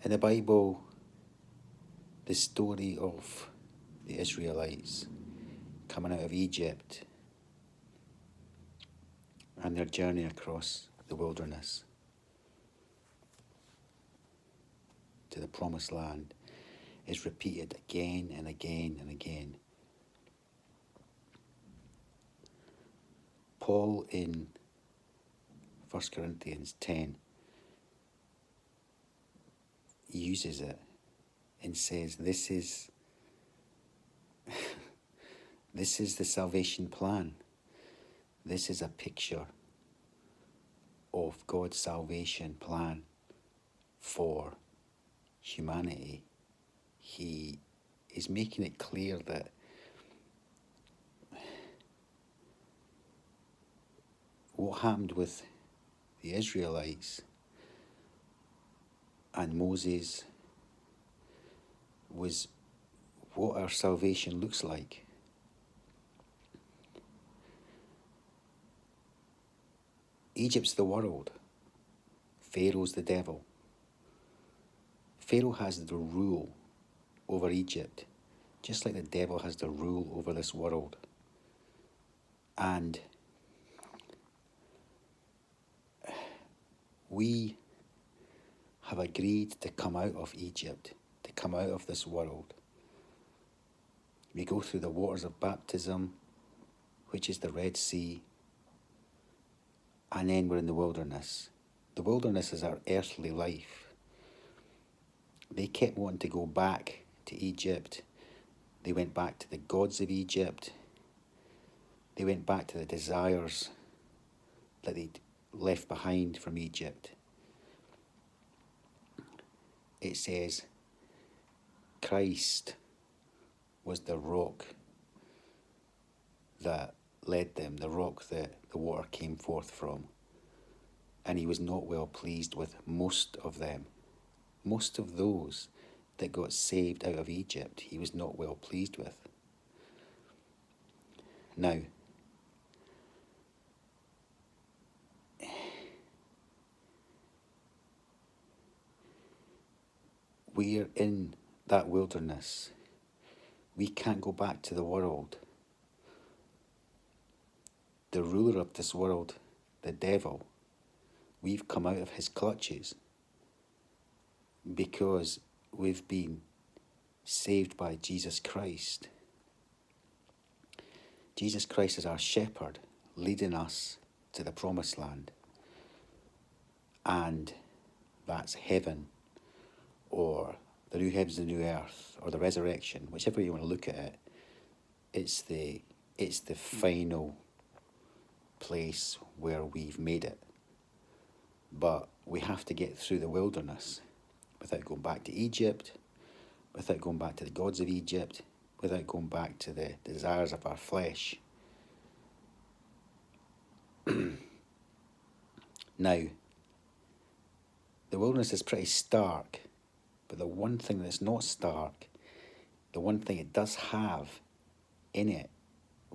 In the Bible, the story of the Israelites coming out of Egypt and their journey across the wilderness to the promised land is repeated again and again and again. Paul in 1 Corinthians 10 uses it and says this is the salvation plan. This is a picture of God's salvation plan for humanity. He is making it clear that what happened with the Israelites and Moses was what our salvation looks like. Egypt's the world. Pharaoh's the devil. Pharaoh has the rule over Egypt, just like the devil has the rule over this world. And we have agreed to come out of Egypt, to come out of this world. We go through the waters of baptism, which is the Red Sea, and then we're in the wilderness. The wilderness is our earthly life. They kept wanting to go back to Egypt. They went back to the gods of Egypt. They went back to the desires that they'd left behind from Egypt. It says Christ was the rock that led them, the rock that the water came forth from. And he was not well pleased with most of them. Most of those that got saved out of Egypt, he was not well pleased with. Now, we're in that wilderness. We can't go back to the world. The ruler of this world, the devil, we've come out of his clutches because we've been saved by Jesus Christ. Jesus Christ is our shepherd, leading us to the promised land. And that's heaven, or the new heavens and new earth, or the resurrection, whichever you want to look at it. It's the final place where we've made it. But we have to get through the wilderness without going back to Egypt, without going back to the gods of Egypt, without going back to the desires of our flesh. Now, the wilderness is pretty stark, but the one thing that's not stark, the one thing it does have in it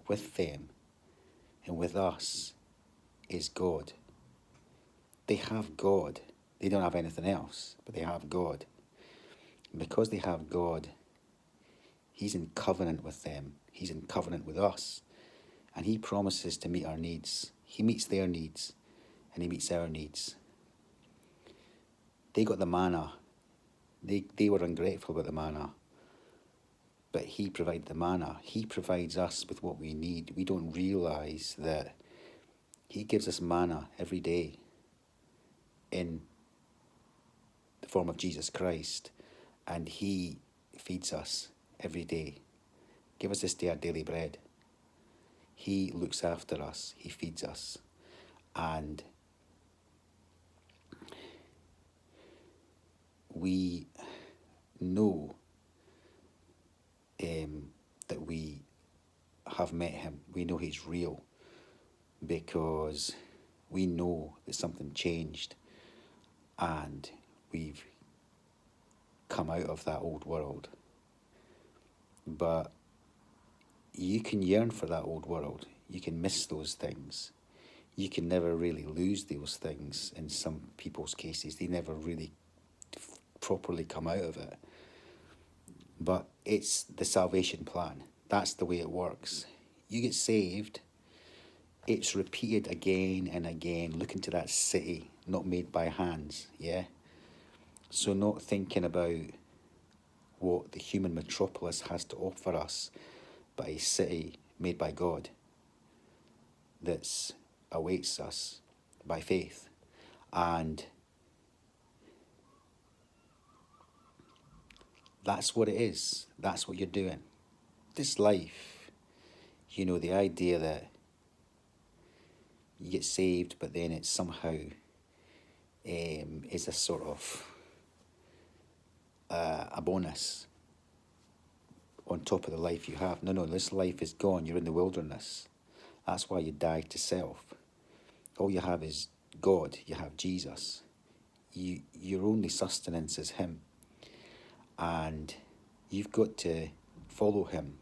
with them and with us is God. They have God. They don't have anything else, but they have God. And because they have God, he's in covenant with them. He's in covenant with us. And he promises to meet our needs. He meets their needs, and he meets our needs. They got the manna. They were ungrateful about the manna. But he provided the manna. He provides us with what we need. We don't realise that he gives us manna every day in the form of Jesus Christ, and he feeds us every day. Give us this day our daily bread. He looks after us. He feeds us. And we know that we have met him. We know he's real because we know that something changed and we've come out of that old world. But you can yearn for that old world. You can miss those things. You can never really lose those things in some people's cases. They never really properly come out of it. But it's the salvation plan. That's the way it works. You get saved, it's repeated again and again. Look into that city, not made by hands, yeah? So not thinking about what the human metropolis has to offer us, but a city made by God that awaits us by faith. And that's what it is. That's what you're doing. This life, you know, the idea that you get saved, but then it somehow is a sort of a bonus on top of the life you have. No, this life is gone. You're in the wilderness. That's why you die to self. All you have is God. You have Jesus. Your only sustenance is Him. And you've got to follow Him.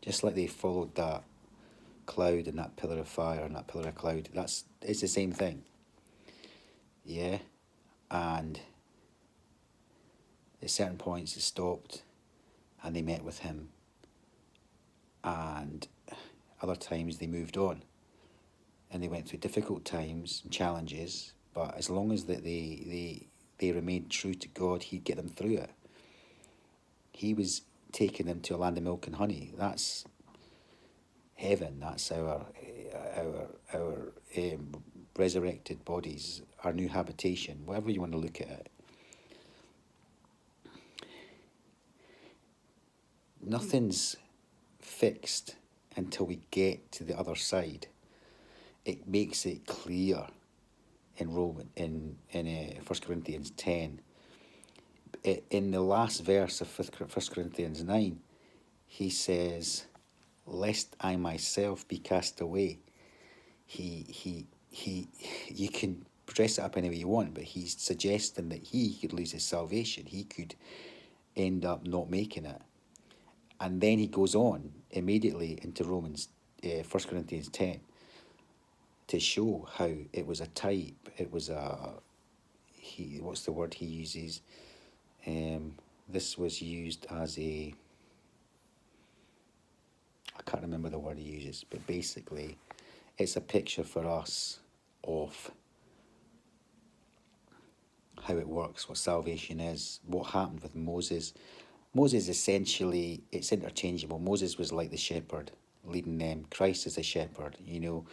Just like they followed that cloud and that pillar of fire and that pillar of cloud. It's the same thing. Yeah? And at certain points it stopped and they met with Him. And other times they moved on. And they went through difficult times and challenges, but as long as that they remained true to God, He'd get them through it. He was taking them to a land of milk and honey. That's heaven. That's our resurrected bodies, our new habitation, whatever you want to look at it. Nothing's fixed until we get to the other side. It makes it clear in 1 Corinthians 10. In the last verse of 1 Corinthians 9, he says, "Lest I myself be cast away." You can dress it up any way you want, but he's suggesting that he could lose his salvation. He could end up not making it. And then he goes on immediately into 1 Corinthians 10 to show how it was a type. It was what's the word he uses? This was used as I can't remember the word he uses, but basically it's a picture for us of how it works, what salvation is, what happened with Moses. Moses essentially, it's interchangeable. Moses was like the shepherd leading them. Christ is the shepherd. You know,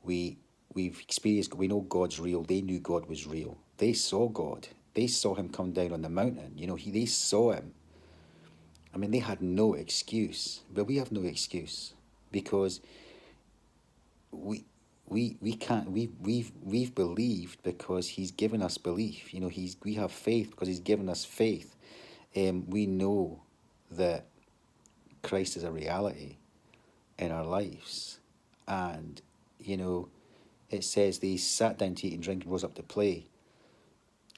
we've experienced, we know God's real. They knew God was real. They saw God. They saw Him come down on the mountain. You know, they saw Him. I mean, they had no excuse, but we have no excuse because we've believed because He's given us belief. You know, we have faith because He's given us faith. We know that Christ is a reality in our lives, and you know, it says they sat down to eat and drink and rose up to play.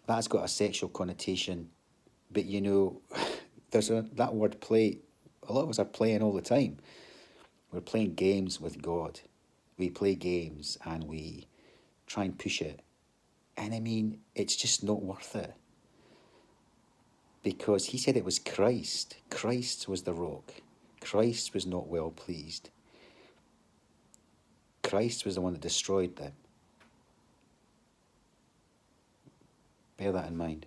That's got a sexual connotation, but you know, there's that word play. A lot of us are playing all the time. We're playing games with God. We play games and we try and push it. And I mean, it's just not worth it. Because He said it was Christ. Christ was the rock. Christ was not well pleased. Christ was the one that destroyed them. Bear that in mind.